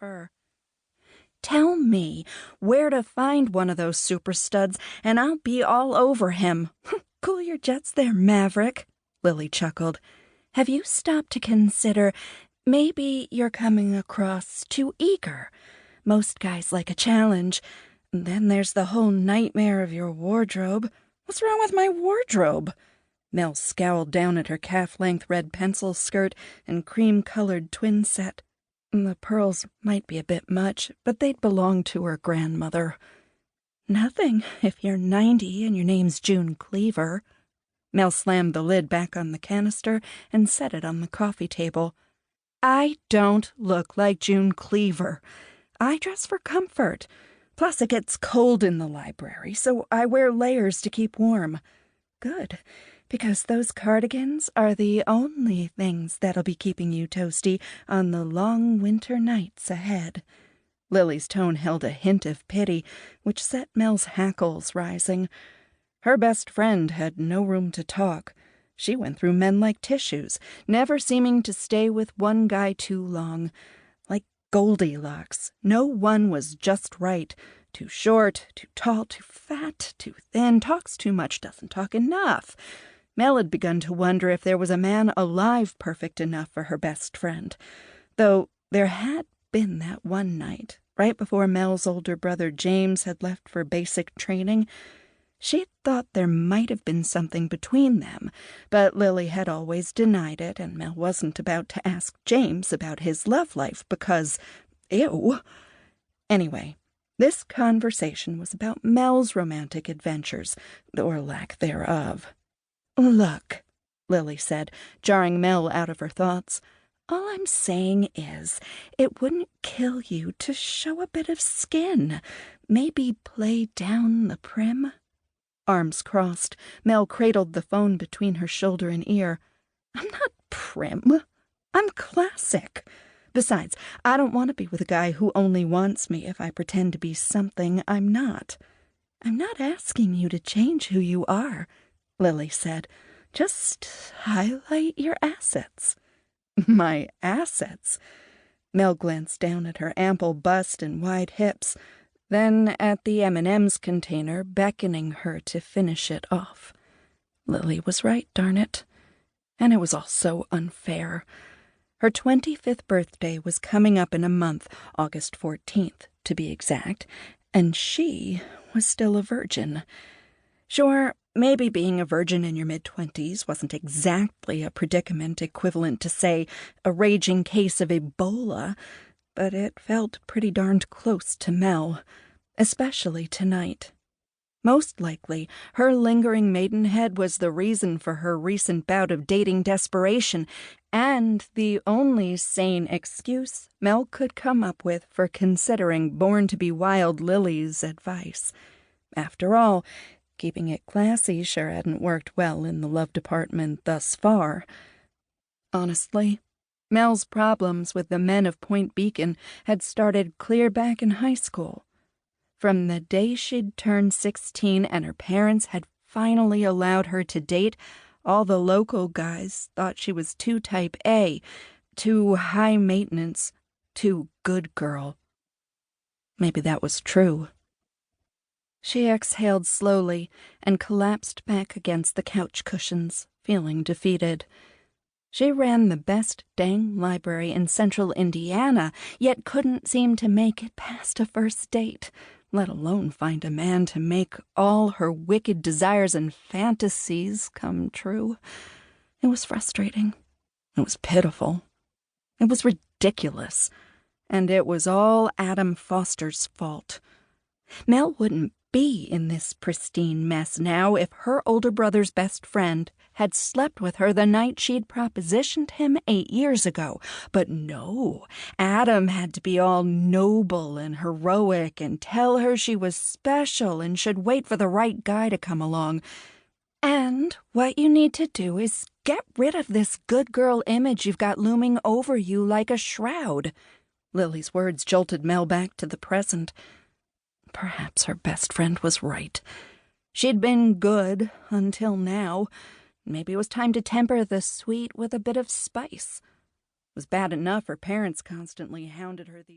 fur. "Tell me where to find one of those super studs, and I'll be all over him." "Cool your jets there, Maverick," Lily chuckled. "Have you stopped to consider maybe you're coming across too eager? Most guys like a challenge. Then there's the whole nightmare of your wardrobe." "What's wrong with my wardrobe?" Mel scowled down at her calf-length red pencil skirt and cream-colored twin set. The pearls might be a bit much, but they'd belong to her grandmother. "Nothing, if you're 90 and your name's June Cleaver." Mel slammed the lid back on the canister and set it on the coffee table. "I don't look like June Cleaver. I dress for comfort. Plus, it gets cold in the library, so I wear layers to keep warm." "Good, because those cardigans are the only things that'll be keeping you toasty on the long winter nights ahead." Lily's tone held a hint of pity, which set Mel's hackles rising. Her best friend had no room to talk. She went through men like tissues, never seeming to stay with one guy too long. Like Goldilocks, no one was just right. Too short, too tall, too fat, too thin, talks too much, doesn't talk enough. Mel had begun to wonder if there was a man alive perfect enough for her best friend. Though there had been that one night, right before Mel's older brother James had left for basic training. She'd thought there might have been something between them, but Lily had always denied it, and Mel wasn't about to ask James about his love life because, ew. Anyway, this conversation was about Mel's romantic adventures, or lack thereof. "Look," Lily said, jarring Mel out of her thoughts, "all I'm saying is, it wouldn't kill you to show a bit of skin. Maybe play down the prim." Arms crossed, Mel cradled the phone between her shoulder and ear. "I'm not prim. I'm classic. Besides, I don't want to be with a guy who only wants me if I pretend to be something I'm not." "I'm not asking you to change who you are," Lily said. "Just highlight your assets." "My assets?" Mel glanced down at her ample bust and wide hips, then at the M&M's container, beckoning her to finish it off. Lily was right, darn it. And it was all so unfair. Her 25th birthday was coming up in a month, August 14th, to be exact, and she was still a virgin. Sure, maybe being a virgin in your mid-20s wasn't exactly a predicament equivalent to, say, a raging case of Ebola, but it felt pretty darned close to Mel, especially tonight. Most likely, her lingering maidenhead was the reason for her recent bout of dating desperation, and the only sane excuse Mel could come up with for considering Born to be Wild Lily's advice. After all, keeping it classy sure hadn't worked well in the love department thus far. Honestly, Mel's problems with the men of Point Beacon had started clear back in high school. From the day she'd turned 16 and her parents had finally allowed her to date, all the local guys thought she was too type A, too high maintenance, too good girl. Maybe that was true. She exhaled slowly and collapsed back against the couch cushions, feeling defeated. She ran the best dang library in central Indiana, yet couldn't seem to make it past a first date, let alone find a man to make all her wicked desires and fantasies come true. It was frustrating. It was pitiful. It was ridiculous. And it was all Adam Foster's fault. Mel wouldn't be in this pristine mess now if her older brother's best friend had slept with her the night she'd propositioned him 8 years ago. But no, Adam had to be all noble and heroic and tell her she was special and should wait for the right guy to come along. And what you need to do is get rid of this good girl image you've got looming over you like a shroud. Lily's words jolted Mel back to the present. Perhaps her best friend was right. She'd been good until now. Maybe it was time to temper the sweet with a bit of spice. It was bad enough her parents constantly hounded her these